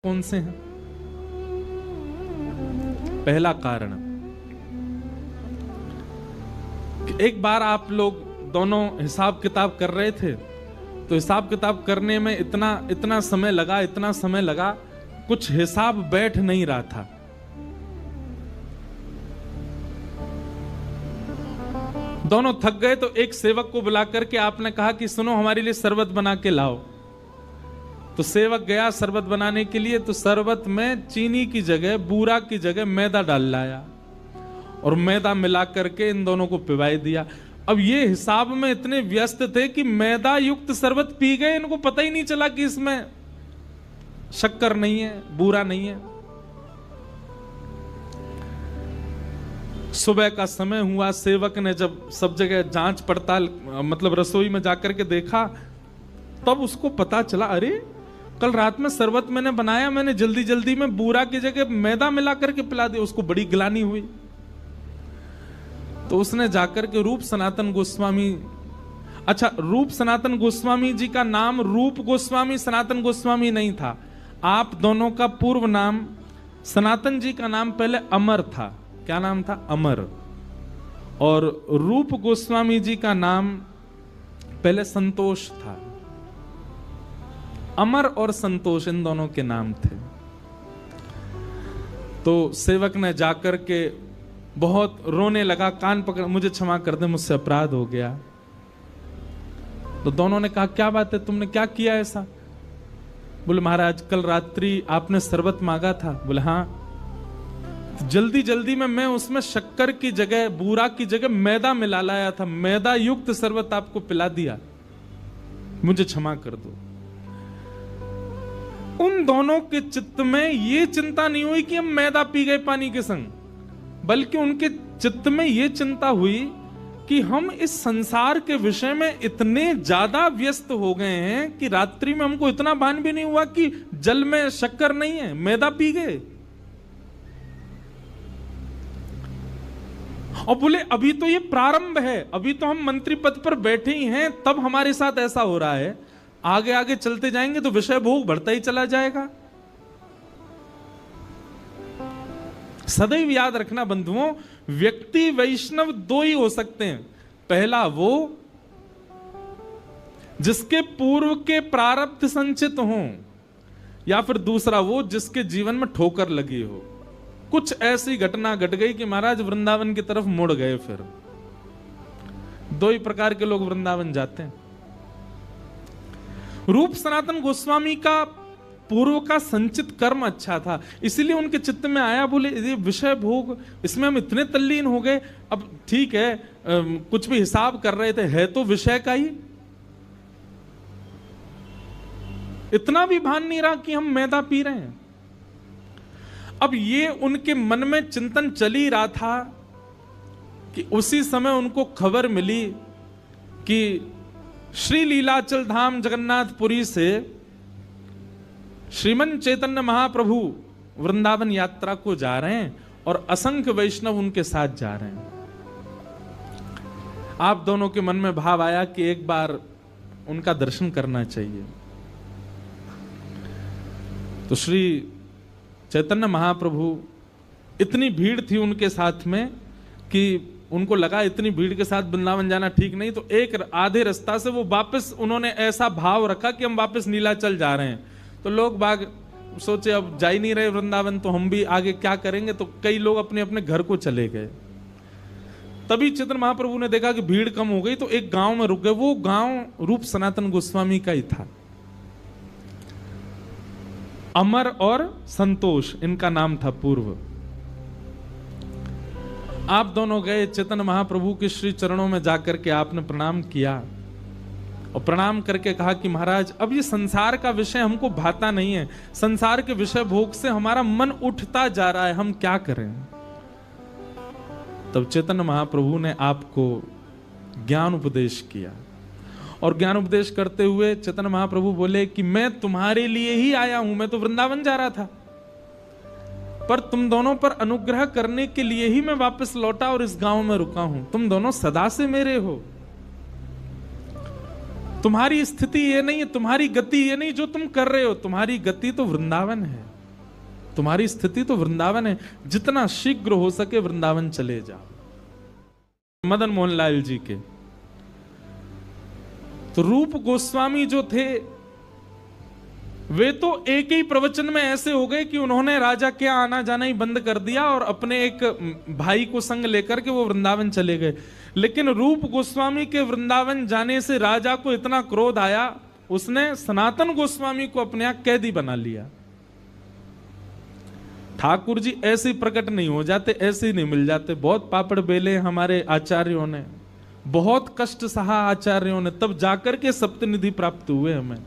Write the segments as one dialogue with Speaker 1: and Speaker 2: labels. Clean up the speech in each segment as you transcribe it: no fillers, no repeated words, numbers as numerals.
Speaker 1: कौन से हैं? पहला कारण, एक बार आप लोग दोनों हिसाब किताब कर रहे थे, तो हिसाब किताब करने में इतना समय लगा, कुछ हिसाब बैठ नहीं रहा था। दोनों थक गए तो एक सेवक को बुला करके आपने कहा कि सुनो, हमारे लिए शरबत बना के लाओ। तो सेवक गया शरबत बनाने के लिए, तो शरबत में चीनी की जगह, बूरा की जगह मैदा डाल लाया और मैदा मिला करके इन दोनों को पिवाई दिया। अब ये हिसाब में इतने व्यस्त थे कि मैदा युक्त शरबत पी गए, इनको पता ही नहीं चला कि इसमें शक्कर नहीं है, बूरा नहीं है। सुबह का समय हुआ, सेवक ने जब सब जगह जांच पड़ताल मतलब रसोई में जाकर के देखा, तब उसको पता चला, अरे कल रात में शरबत मैंने बनाया, मैंने जल्दी जल्दी में बूरा की जगह मैदा मिला करके पिला दिया। उसको बड़ी गिलानी हुई। तो उसने जाकर के रूप सनातन गोस्वामी जी का नाम रूप गोस्वामी सनातन गोस्वामी नहीं था। आप दोनों का पूर्व नाम, सनातन जी का नाम पहले अमर था। क्या नाम था? अमर। और रूप गोस्वामी जी का नाम पहले संतोष था। अमर और संतोष इन दोनों के नाम थे। तो सेवक ने जाकर के बहुत रोने लगा, कान पकड़, मुझे क्षमा कर दे, मुझसे अपराध हो गया। तो दोनों ने कहा, क्या बात है, तुमने क्या किया ऐसा? बोले, महाराज कल रात्रि आपने शरबत मांगा था। बोले, हाँ। तो जल्दी जल्दी में मैं उसमें शक्कर की जगह, बूरा की जगह मैदा मिला लाया था, मैदा युक्त शरबत आपको पिला दिया, मुझे क्षमा कर दो। उन दोनों के चित्त में ये चिंता नहीं हुई कि हम मैदा पी गए पानी के संग, बल्कि उनके चित्त में ये चिंता हुई कि हम इस संसार के विषय में इतने ज्यादा व्यस्त हो गए हैं कि रात्रि में हमको इतना भान भी नहीं हुआ कि जल में शक्कर नहीं है, मैदा पी गए। और बोले, अभी तो ये प्रारंभ है, अभी तो हम मंत्री पद पर बैठे ही हैं, तब हमारे साथ ऐसा हो रहा है। आगे आगे चलते जाएंगे तो विषय भोग बढ़ता ही चला जाएगा। सदैव याद रखना बंधुओं, व्यक्ति वैष्णव दो ही हो सकते हैं। पहला वो जिसके पूर्व के प्रारब्ध संचित हों, या फिर दूसरा वो जिसके जीवन में ठोकर लगी हो। कुछ ऐसी घटना घट गई कि महाराज वृंदावन की तरफ मुड़ गए। फिर दो ही प्रकार के लोग वृंदावन जाते हैं। रूप सनातन गोस्वामी का पूर्व का संचित कर्म अच्छा था, इसीलिए उनके चित्त में आया, बोले ये विषय भोग, इसमें हम इतने तल्लीन हो गए। अब ठीक है, कुछ भी हिसाब कर रहे थे, है तो विषय का ही, इतना भी भान नहीं रहा कि हम मैदा पी रहे हैं। अब ये उनके मन में चिंतन चल ही रहा था कि उसी समय उनको खबर मिली कि श्री लीलाचल धाम जगन्नाथपुरी से श्रीमन चैतन्य महाप्रभु वृंदावन यात्रा को जा रहे हैं और असंख्य वैष्णव उनके साथ जा रहे हैं। आप दोनों के मन में भाव आया कि एक बार उनका दर्शन करना चाहिए। तो श्री चैतन्य महाप्रभु, इतनी भीड़ थी उनके साथ में कि उनको लगा इतनी भीड़ के साथ वृंदावन जाना ठीक नहीं, तो एक आधे रास्ता से वो वापस, उन्होंने ऐसा भाव रखा कि हम वापस नीलाचल जा रहे हैं। तो लोग बाग सोचे अब जा ही नहीं रहे वृंदावन, तो हम भी आगे क्या करेंगे। तो कई लोग अपने अपने घर को चले गए। तभी चैतन्य महाप्रभु ने देखा कि भीड़ कम हो गई, तो एक गांव में रुक गए। वो गांव रूप सनातन गोस्वामी का ही था। अमर और संतोष इनका नाम था पूर्व। आप दोनों गए, चैतन्य महाप्रभु के श्री चरणों में जाकर के आपने प्रणाम किया और प्रणाम करके कहा कि महाराज अब ये संसार का विषय हमको भाता नहीं है, संसार के विषय भोग से हमारा मन उठता जा रहा है, हम क्या करें। तब चैतन्य महाप्रभु ने आपको ज्ञान उपदेश किया और ज्ञान उपदेश करते हुए चैतन्य महाप्रभु बोले कि मैं तुम्हारे लिए ही आया हूं, मैं तो वृंदावन जा रहा था, पर तुम दोनों पर अनुग्रह करने के लिए ही मैं वापस लौटा और इस गांव में रुका हूं। तुम दोनों सदा से मेरे हो। तुम्हारी स्थिति ये नहीं है, तुम्हारी गति ये नहीं जो तुम कर रहे हो, तुम्हारी गति तो वृंदावन है, तुम्हारी स्थिति तो वृंदावन है। जितना शीघ्र हो सके वृंदावन चले जाओ। मदन मोहन लाल जी के तो रूप गोस्वामी जो थे वे तो एक ही प्रवचन में ऐसे हो गए कि उन्होंने राजा के आना जाना ही बंद कर दिया और अपने एक भाई को संग लेकर के वो वृंदावन चले गए। लेकिन रूप गोस्वामी के वृंदावन जाने से राजा को इतना क्रोध आया, उसने सनातन गोस्वामी को अपने यहां कैदी बना लिया। ठाकुर जी ऐसे ही प्रकट नहीं हो जाते, ऐसे ही नहीं मिल जाते। बहुत पापड़ बेले हमारे आचार्यों ने, बहुत कष्ट सहा आचार्यों ने, तब जाकर के सप्तनिधि प्राप्त हुए हमें।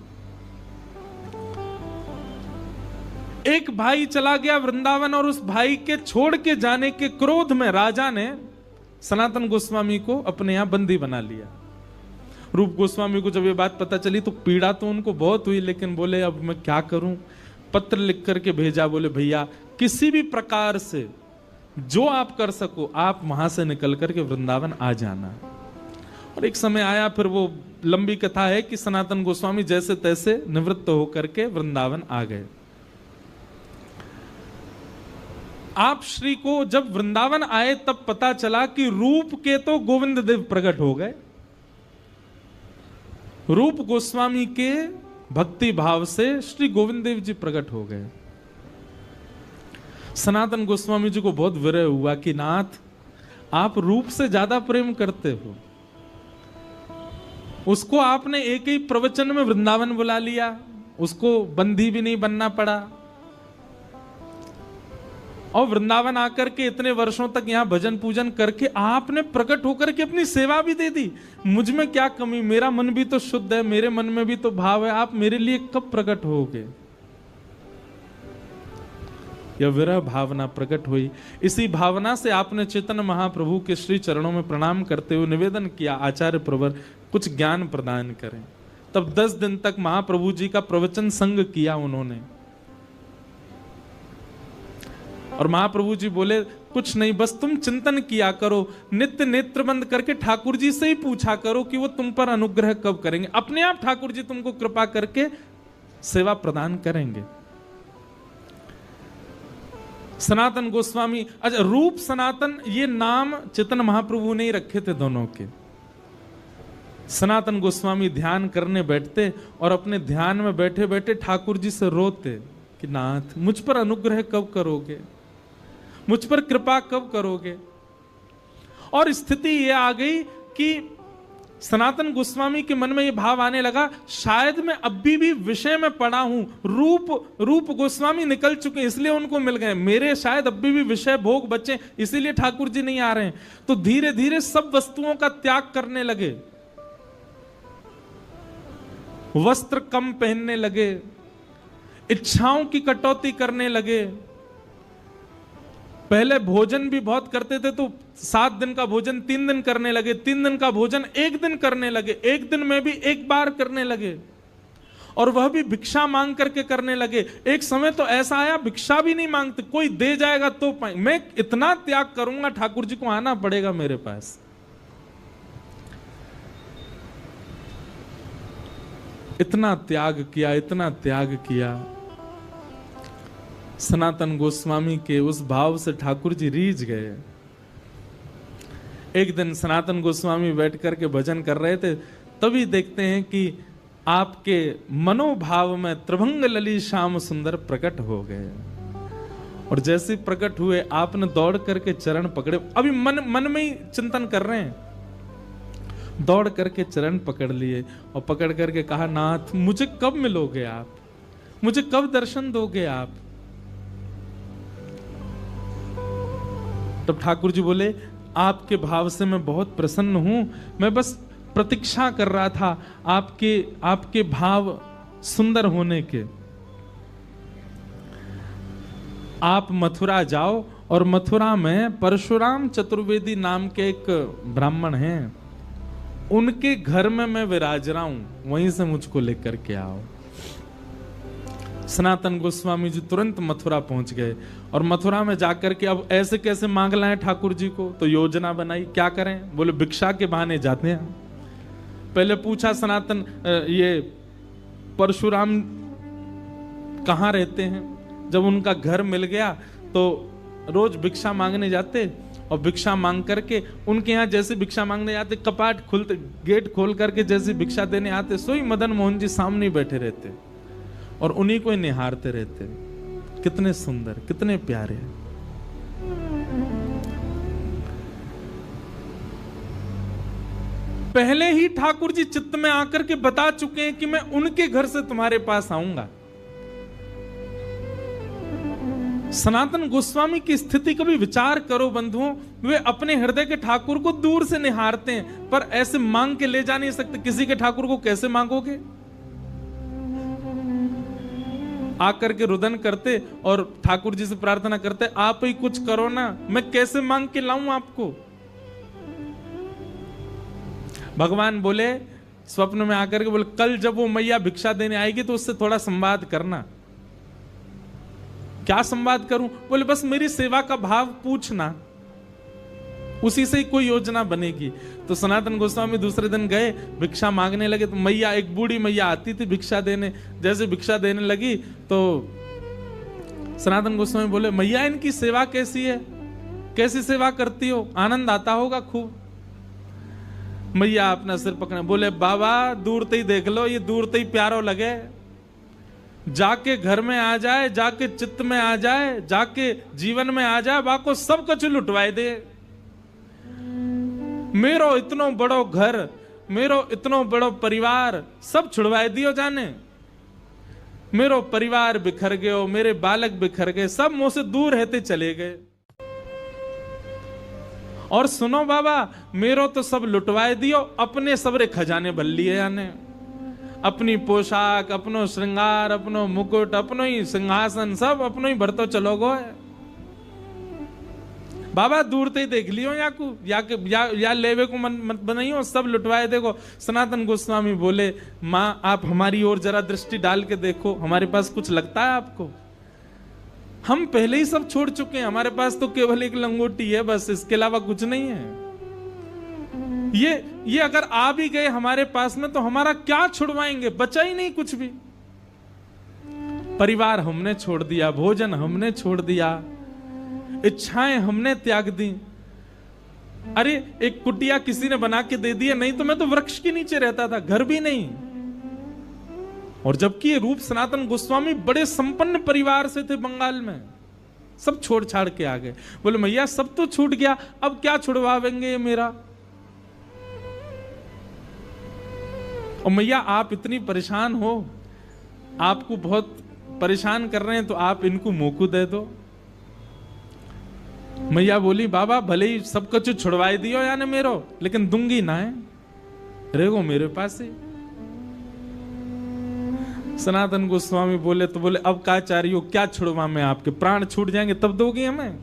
Speaker 1: एक भाई चला गया वृंदावन और उस भाई के छोड़ के जाने के क्रोध में राजा ने सनातन गोस्वामी को अपने यहां बंदी बना लिया। रूप गोस्वामी को जब ये बात पता चली तो पीड़ा तो उनको बहुत हुई, लेकिन बोले अब मैं क्या करूं। पत्र लिख करके भेजा, बोले भैया किसी भी प्रकार से जो आप कर सको आप वहां से निकल करके वृंदावन आ जाना। और एक समय आया, फिर वो लंबी कथा है कि सनातन गोस्वामी जैसे तैसे निवृत्त होकर के वृंदावन आ गए। आप श्री को जब वृंदावन आए तब पता चला कि रूप के तो गोविंद देव प्रकट हो गए। रूप गोस्वामी के भक्ति भाव से श्री गोविंद देव जी प्रकट हो गए। सनातन गोस्वामी जी को बहुत विरह हुआ कि नाथ आप रूप से ज्यादा प्रेम करते हो, उसको आपने एक ही प्रवचन में वृंदावन बुला लिया, उसको बंदी भी नहीं बनना पड़ा, और वृंदावन आकर के इतने वर्षों तक यहां भजन पूजन करके आपने प्रकट होकर के अपनी सेवा भी दे दी। मुझ में क्या कमी, मेरा मन भी तो शुद्ध है, मेरे मन में भी तो भाव है, आप मेरे लिए कब प्रकट होगे। यह विरह भावना प्रकट हुई। इसी भावना से आपने चैतन्य महाप्रभु के श्री चरणों में प्रणाम करते हुए निवेदन किया, आचार्य प्रवर कुछ ज्ञान प्रदान करें। तब 10 दिन तक महाप्रभु जी का प्रवचन संग किया उन्होंने। और महाप्रभु जी बोले कुछ नहीं, बस तुम चिंतन किया करो, नित्य नेत्र बंद करके ठाकुर जी से ही पूछा करो कि वो तुम पर अनुग्रह कब करेंगे। अपने आप ठाकुर जी तुमको कृपा करके सेवा प्रदान करेंगे। सनातन गोस्वामी, अच्छा रूप सनातन ये नाम चैतन्य महाप्रभु ने ही रखे थे दोनों के। सनातन गोस्वामी ध्यान करने बैठते और अपने ध्यान में बैठे बैठे ठाकुर जी से रोते कि नाथ मुझ पर अनुग्रह कब करोगे, मुझ पर कृपा कब करोगे। और स्थिति ये आ गई कि सनातन गोस्वामी के मन में ये भाव आने लगा, शायद मैं अभी भी विषय में पड़ा हूं। रूप गोस्वामी निकल चुके इसलिए उनको मिल गए, मेरे शायद अभी भी विषय भोग बचे इसीलिए ठाकुर जी नहीं आ रहे हैं। तो धीरे धीरे सब वस्तुओं का त्याग करने लगे, वस्त्र कम पहनने लगे, इच्छाओं की कटौती करने लगे। पहले भोजन भी बहुत करते थे तो 7 दिन का भोजन 3 दिन करने लगे, 3 दिन का भोजन 1 दिन करने लगे, 1 दिन में भी 1 बार करने लगे, और वह भी भिक्षा मांग करके करने लगे। एक समय तो ऐसा आया भिक्षा भी नहीं मांगते, कोई दे जाएगा तो पाए, मैं इतना त्याग करूंगा ठाकुर जी को आना पड़ेगा मेरे पास। इतना त्याग किया, इतना त्याग किया। सनातन गोस्वामी के उस भाव से ठाकुर जी रीझ गए। एक दिन सनातन गोस्वामी बैठ करके भजन कर रहे थे, तभी देखते हैं कि आपके मनोभाव में त्रिभंग लली श्याम सुंदर प्रकट हो गए। और जैसे प्रकट हुए आपने दौड़ करके चरण पकड़े, अभी मन में ही चिंतन कर रहे हैं, दौड़ करके चरण पकड़ लिए और पकड़ करके कहा, नाथ मुझे कब मिलोगे आप, मुझे कब दर्शन दोगे आप। तब ठाकुर जी बोले, आपके भाव से मैं बहुत प्रसन्न हूं, मैं बस प्रतीक्षा कर रहा था आपके भाव सुंदर होने के। आप मथुरा जाओ और मथुरा में परशुराम चतुर्वेदी नाम के एक ब्राह्मण हैं, उनके घर में मैं विराज रहा हूं, वहीं से मुझको लेकर के आओ। सनातन गोस्वामी जी तुरंत मथुरा पहुंच गए और मथुरा में जाकर के अब ऐसे कैसे मांग लाएं ठाकुर जी को, तो योजना बनाई, क्या करें। बोले भिक्षा के बहाने जाते हैं, पहले पूछा सनातन ये परशुराम कहाँ रहते हैं। जब उनका घर मिल गया तो रोज भिक्षा मांगने जाते और भिक्षा मांग करके उनके यहाँ जैसे भिक्षा मांगने जाते, कपाट खुलते, गेट खोल करके जैसे भिक्षा देने आते, सोई मदन मोहन जी सामने बैठे रहते और उन्हीं को ही निहारते रहते। कितने सुंदर, कितने प्यारे। पहले ही ठाकुर जी चित्त में आकर के बता चुके हैं कि मैं उनके घर से तुम्हारे पास आऊंगा। सनातन गोस्वामी की स्थिति का भी विचार करो बंधुओं। वे अपने हृदय के ठाकुर को दूर से निहारते हैं, पर ऐसे मांग के ले जा नहीं सकते। किसी के ठाकुर को कैसे मांगोगे? आकर के रुदन करते और ठाकुर जी से प्रार्थना करते, आप ही कुछ करो ना, मैं कैसे मांग के लाऊं आपको। भगवान बोले स्वप्न में आकर के, बोले कल जब वो मैया भिक्षा देने आएगी तो उससे थोड़ा संवाद करना। क्या संवाद करूं? बोले बस मेरी सेवा का भाव पूछना, उसी से ही कोई योजना बनेगी। तो सनातन गोस्वामी दूसरे दिन गए, भिक्षा मांगने लगे। तो मैया, एक बूढ़ी मैया आती थी भिक्षा देने। जैसे भिक्षा देने लगी तो सनातन गोस्वामी बोले, मैया इनकी सेवा कैसी है, कैसी सेवा करती हो, आनंद आता होगा खूब। मैया अपना सिर पकड़े, बोले बाबा दूर ते ही देख लो, ये दूर ते ही प्यारो लगे, जाके घर में आ जाए, जाके चित्त में आ जाए, जाके जीवन में आ जाए, बाको सब कुछ लुटवाए दे। मेरो इतनो बड़ो घर, मेरो इतनो बड़ो परिवार सब छुड़वाए दियो जाने। मेरो परिवार बिखर गयो, मेरे बालक बिखर गए, सब मुंह से दूर रहते चले गए। और सुनो बाबा, मेरो तो सब लुटवाए दियो, अपने सबरे खजाने भर लिए जाने। अपनी पोशाक, अपनो श्रृंगार, अपनो मुकुट, अपनो ही सिंहासन, सब अपनो ही भरतो चलो गो। बाबा दूर ते देख लियो या लेवे को मन मत बनाइयो, सब लुटवाए देखो। सनातन गोस्वामी बोले, माँ आप हमारी ओर जरा दृष्टि डाल के देखो, हमारे पास कुछ लगता है आपको? हम पहले ही सब छोड़ चुके हैं, हमारे पास तो केवल एक लंगोटी है बस, इसके अलावा कुछ नहीं है। ये अगर आ भी गए हमारे पास में तो हमारा क्या छुड़वाएंगे? बचा ही नहीं कुछ भी। परिवार हमने छोड़ दिया, भोजन हमने छोड़ दिया, इच्छाएं हमने त्याग दी। अरे एक कुटिया किसी ने बना के दे दी है, नहीं तो मैं तो वृक्ष के नीचे रहता था, घर भी नहीं। और जबकि ये रूप सनातन गोस्वामी बड़े संपन्न परिवार से थे बंगाल में, सब छोड़ छाड़ के आ गए। बोले मैया सब तो छूट गया, अब क्या छुड़वावेंगे ये मेरा? और मैया आप इतनी परेशान हो, आपको बहुत परेशान कर रहे हैं, तो आप इनको मोकू दे दो। मैया बोली, बाबा भले ही सब कुछ छुड़वाई दियो या ना मेरो, लेकिन दूंगी ना है, रहेगो मेरे पास ही। सनातन गोस्वामी बोले, तो बोले अब क्या चाह रही हो, क्या छुड़वा मैं आपके? प्राण छूट जाएंगे तब दोगी हमें?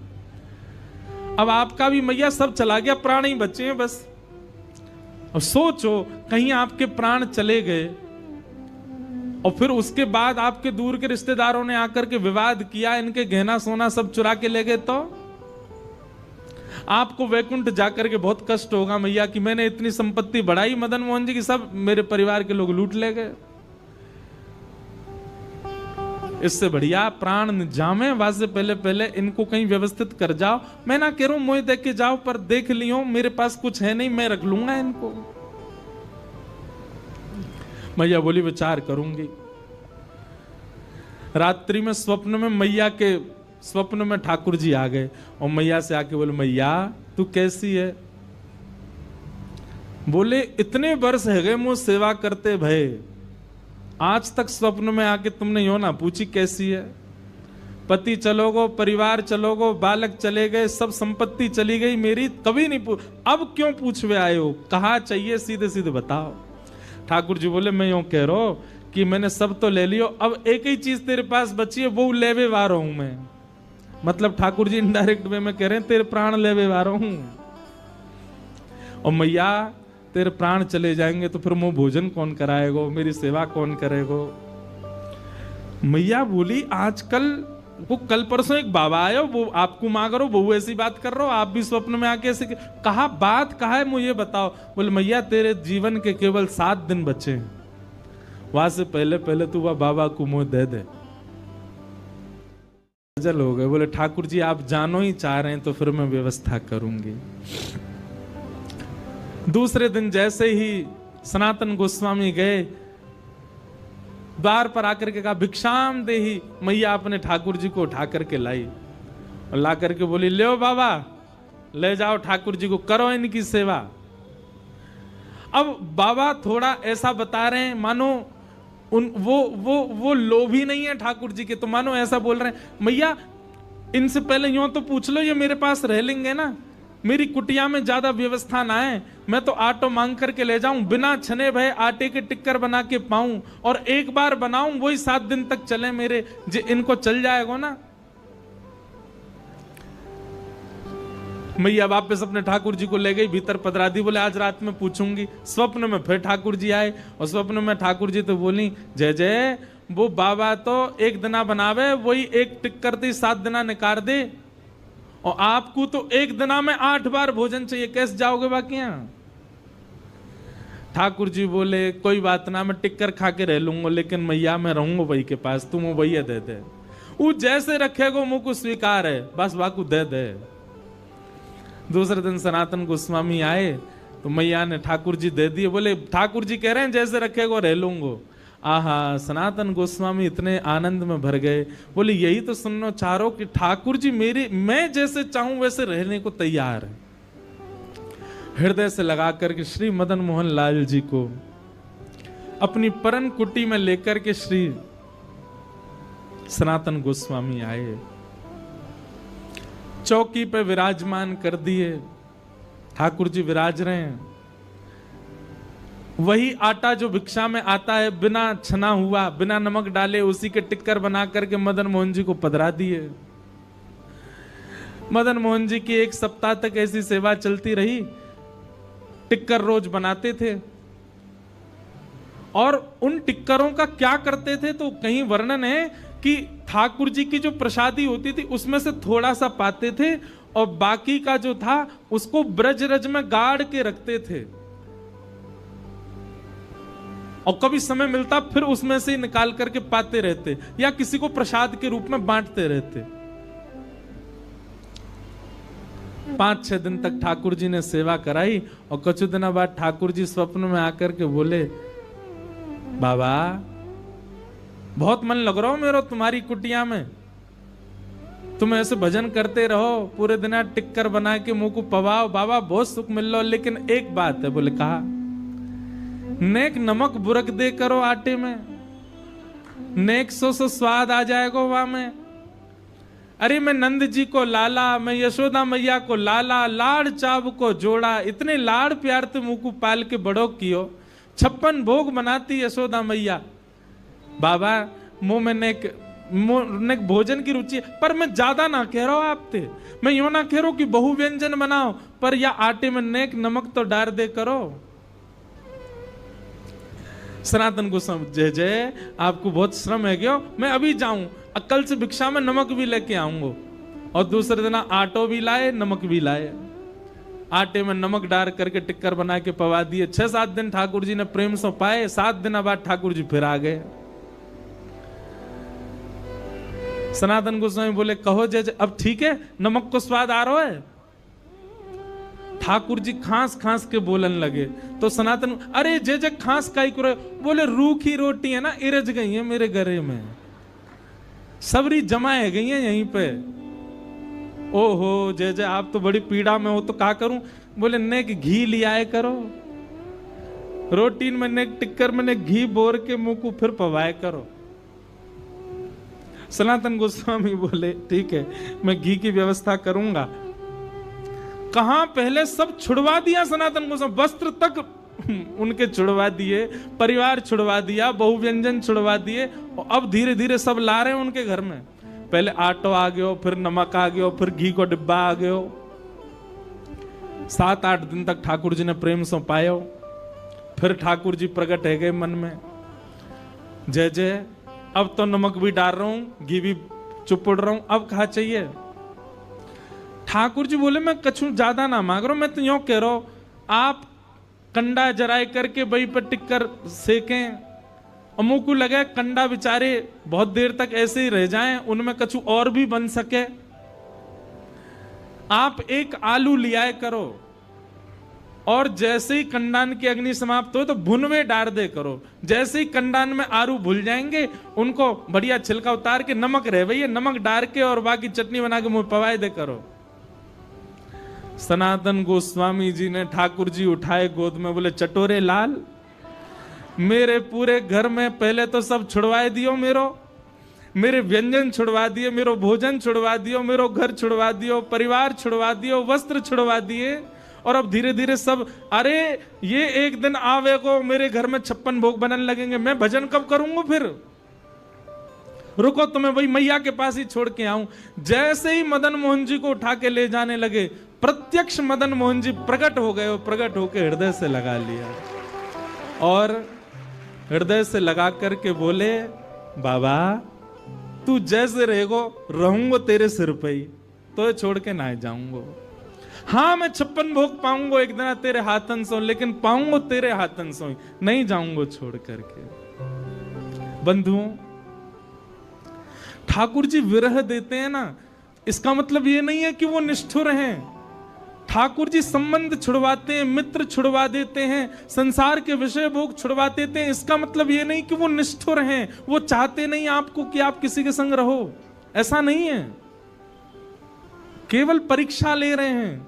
Speaker 1: अब आपका भी मैया सब चला गया, प्राण ही बचे हैं बस। और सोचो कहीं आपके प्राण चले गए और फिर उसके बाद आपके दूर के रिश्तेदारों ने आकर के विवाद किया, इनके गहना सोना सब चुरा के ले गए, तो आपको वैकुंठ जाकर के बहुत कष्ट होगा मैया कि मैंने इतनी संपत्ति बढ़ाई मदन मोहन जी की, सब मेरे परिवार के लोग लूट ले गए। इससे बढ़िया प्राण जामे वासे पहले पहले इनको कहीं व्यवस्थित कर जाओ। मैं ना कह रहा हूं मोह देख के जाओ, पर देख लियो मेरे पास कुछ है नहीं, मैं रख लूंगा इनको। मैया बोली विचार करूंगी। रात्रि में स्वप्न में मैया के स्वप्न में ठाकुर जी आ गए और मैया से आके बोले, मैया तू कैसी है? बोले इतने वर्ष है गए मुझ सेवा करते भय, आज तक स्वप्न में आके तुमने यो ना पूछी कैसी है। पति चलोगो, परिवार चलोगो, बालक चले गए, सब संपत्ति चली गई मेरी, कभी नहीं पूछ, अब क्यों पूछवे आए हो? कहा चाहिए सीधे सीधे बताओ। ठाकुर जी बोले, मैं यूं कह रहा हूं कि मैंने सब तो ले लियो, अब एक ही चीज तेरे पास बची है, वो लेवे वारो हूं मैं। मतलब ठाकुर जी इनडायरेक्ट वे में कह रहे हैं तेरे प्राण लेवे वारो हूं। और मैया तेरे प्राण चले जाएंगे तो फिर मुंह भोजन कौन कराएगो, मेरी सेवा कौन करेगो? मैया बोली, आजकल वो कल परसों एक बाबा आयो, वो आपको मांग रहो, बहू ऐसी बात कर रहे हो, आप भी स्वप्न में आके ऐसे कहा, बात कहा है मुझे बताओ। बोले मैया तेरे जीवन के केवल 7 दिन बचे हैं, वहां से पहले पहले तू वह बाबा को मुंह दे दे। जल हो गए। बोले ठाकुर जी आप जानो ही चाह रहे हैं तो फिर मैं व्यवस्था करूंगी। दूसरे दिन जैसे ही सनातन गोस्वामी गए, द्वार पर आकर के कहा भिक्षाम देही। मैया अपने ठाकुर जी को उठा करके लाई और ला करके बोली ले बाबा, ले जाओ ठाकुर जी को, करो इनकी सेवा। अब बाबा थोड़ा ऐसा बता रहे हैं मानो वो लोभी नहीं है ठाकुर जी के, तो मानो ऐसा बोल रहे हैं मैया इनसे पहले यूं तो पूछ लो, ये मेरे पास रह लेंगे ना, मेरी कुटिया में ज्यादा व्यवस्था ना है, मैं तो आटो मांग करके ले जाऊं, बिना छने भय आटे के टिक्कर बना के पाऊं, और एक बार बनाऊं वही 7 दिन तक चले मेरे, इनको चल जाएगा ना। मैया वापस अपने ठाकुर जी को ले गई, भीतर पधरा दी। बोले आज रात में पूछूंगी। स्वप्न में फिर ठाकुर जी आए और स्वप्न में ठाकुर जी तो बोली जय जय, वो बाबा तो एक दिना बनावे, वही एक टिक्कर थी 7 दिना निकाल दे, और आपको तो एक दिना में 8 बार भोजन चाहिए, कैसे जाओगे बाकी यहाँ। ठाकुर जी बोले कोई बात ना, मैं टिक्कर खा के रह लूंगा, लेकिन मैया मैं रहूंगा वही के पास, तुम वही दे दे, वो जैसे रखेगो मुंह को स्वीकार है, बस बाकू दे दे। दूसरे दिन सनातन गोस्वामी आए तो मैया ने ठाकुर जी दे दिए। बोले ठाकुर जी कह रहे हैं जैसे रखेगो रह लूंगो। आहा, सनातन गोस्वामी इतने आनंद में भर गए। बोले यही तो सुनना चाह रहा हूं कि ठाकुर जी मैं जैसे चाहूं वैसे रहने को तैयार है। हृदय से लगा करके श्री मदन मोहन लाल जी को अपनी परम कुटी में लेकर के श्री सनातन गोस्वामी आए, चौकी पे विराजमान कर दिए। ठाकुर जी विराज रहे हैं, वही आटा जो भिक्षा में आता है बिना छना हुआ, बिना नमक डाले, उसी के टिक्कर बना करके मदन मोहन जी को पधरा दिए। मदन मोहन जी की 1 सप्ताह तक ऐसी सेवा चलती रही, टिक्कर रोज बनाते थे। और उन टिक्करों का क्या करते थे तो कहीं वर्णन है कि ठाकुर जी की जो प्रसादी होती थी उसमें से थोड़ा सा पाते थे, और बाकी का जो था उसको ब्रजरज में गाड़ के रखते थे, और कभी समय मिलता फिर उसमें से निकाल करके पाते रहते, या किसी को प्रसाद के रूप में बांटते रहते। 5-6 दिन तक ठाकुर जी ने सेवा कराई, और कुछ दिनों बाद ठाकुर जी स्वप्न में आकर के बोले बाबा बहुत मन लग रहा हो मेरा तुम्हारी कुटिया में, तुम ऐसे भजन करते रहो, पूरे दिन टिक्कर बना के मुंह को पवाओ, बाबा बहुत सुख मिल रहा, लेकिन एक बात है। बोले कहा नेक नमक बुरक दे करो आटे में, नेक सो स्वाद आ जाएगा वहां में। अरे मैं नंद जी को लाला, मैं यशोदा मैया को लाला, लाड़ चाव को जोड़ा, इतने लाड़ प्यार से मुंह को पाल के बड़ो कियो, 56 भोग बनाती यशोदा मैया। बाबा मुंह में नेक भोजन की रुचि है, पर मैं ज्यादा ना कह रहा हूं आपसे, मैं यूं ना कह रहा हूं कि बहु व्यंजन बनाओ, पर या आटे में नेक नमक तो डाल दे करो। सनातन गोस्वामी जय जय, आपको बहुत श्रम है क्या, मैं अभी जाऊं, कल से भिक्षा में नमक भी लेके आऊंगा। और दूसरे दिन आटो भी लाए, नमक भी लाए, आटे में नमक डाल करके टिक्कर बना के पवा दिए। 6-7 दिन ठाकुर जी ने प्रेम से पाए, 7 दिन बाद ठाकुर जी फिर आ गए। सनातन गोस्वामी बोले कहो जय जय, अब ठीक है, नमक को स्वाद आ रहा है। ठाकुर जी खांस खांस के बोलन लगे, तो सनातन अरे जय जय खांस काई करे, बोले रूखी रोटी है ना, इरज गई है मेरे गले में, सबरी जमाए गई है यहीं पे। ओहो जय जय, आप तो बड़ी पीड़ा में हो, तो क्या करूं। बोले नेक घी लियाए करो, रोटी में नेक टिक्कर में नेक घी बोर के मुंह को फिर पवाए करो। सनातन गोस्वामी बोले ठीक है, मैं घी की व्यवस्था करूंगा। कहां पहले सब छुड़वा दिया सनातन गोस्वामी, वस्त्र तक उनके छुड़वा दिए, परिवार छुड़वा दिया, बहु व्यंजन छुड़वा दिए, और अब धीरे धीरे सब ला रहे हैं उनके घर में। पहले आटो आ गयो, फिर नमक आ गयो, फिर घी को डिब्बा आ गयो। 7-8 दिन तक ठाकुर जी ने प्रेम से पायो, फिर ठाकुर जी प्रकट है गए मन में, जय जय अब तो नमक भी डाल रहा हूं, घी भी चुप उड़ रहा हूं, अब कहा चाहिए। ठाकुर जी बोले मैं कछु ज्यादा ना मांग रहा हूं, मैं तो यूं कह रहा हूं आप कंडा जराए करके वही पर टिक कर सेकें, अमू को लगे कंडा बेचारे बहुत देर तक ऐसे ही रह जाएं, उनमें कछु और भी बन सके। आप एक आलू लिया करो और जैसे ही कंडान की अग्नि समाप्त हो तो भुनवे डाल दे करो। जैसे ही कंडान में आलू भूल जाएंगे उनको बढ़िया छिलका उतार के नमक रहे भैया नमक डाल के और बाकी चटनी बना के मुंह पवाए दे करो। सनातन गोस्वामी जी ने ठाकुर जी उठाए गोद में, बोले चटोरे लाल मेरे पूरे घर में पहले तो सब छुड़वाए दियो, मेरे व्यंजन छुड़वा दिए, मेरो भोजन छुड़वा दियो, मेरो घर छुड़वा दियो, परिवार छुड़वा दियो, वस्त्र छुड़वा दिए, और अब धीरे धीरे सब, अरे ये एक दिन आवेगो मेरे घर में 56 भोग बनने लगेंगे, मैं भजन कब करूंगा फिर, रुको तुम्हें वही मैया के पास ही छोड़ के आऊं। जैसे ही मदन मोहन जी को उठा के ले जाने लगे, प्रत्यक्ष मदन मोहन जी प्रकट हो गए, प्रकट होकर हृदय से लगा लिया और हृदय से लगा करके बोले बाबा तू जैसे रहेगो रहूंगो तेरे सिर पे ही, तो छोड़ के ना जाऊंगो। हाँ मैं 56 भोग पाऊंगो एक दिन तेरे हाथन सो, लेकिन पाऊंगो तेरे हाथन सो ही, नहीं जाऊंगो छोड़ करके। बंधुओं ठाकुर जी विरह देते हैं ना, इसका मतलब ये नहीं है कि वो निष्ठुर हैं। ठाकुर जी संबंध छुड़वाते हैं, मित्र छुड़वा देते हैं, संसार के विषय भोग छुड़वा देते हैं, इसका मतलब ये नहीं कि वो निष्ठुर हैं। वो चाहते नहीं आपको कि आप किसी के संग रहो, ऐसा नहीं है, केवल परीक्षा ले रहे हैं।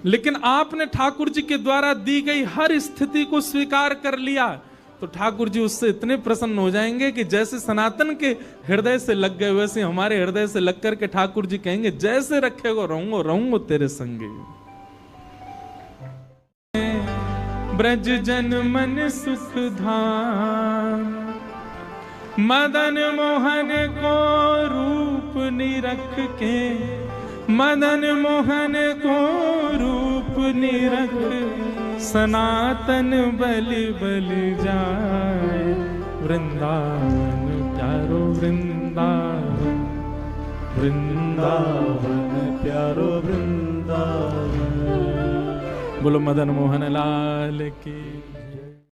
Speaker 1: लेकिन आपने ठाकुर जी के द्वारा दी गई हर स्थिति को स्वीकार कर लिया तो ठाकुर जी उससे इतने प्रसन्न हो जाएंगे कि जैसे सनातन के हृदय से लग गए वैसे हमारे हृदय से लग करके ठाकुर जी कहेंगे जैसे रखेगो रहूंगो तेरे संगे। ब्रज जन मन सुख धाम, मदन मोहन को रूप निरख के, मदन मोहन को रूप निरख, सनातन बलि बलि जाए, वृंदावन प्यारो वृंदावन, वृंदावन प्यारो वृंदावन। बोलो मदन मोहन लाल की।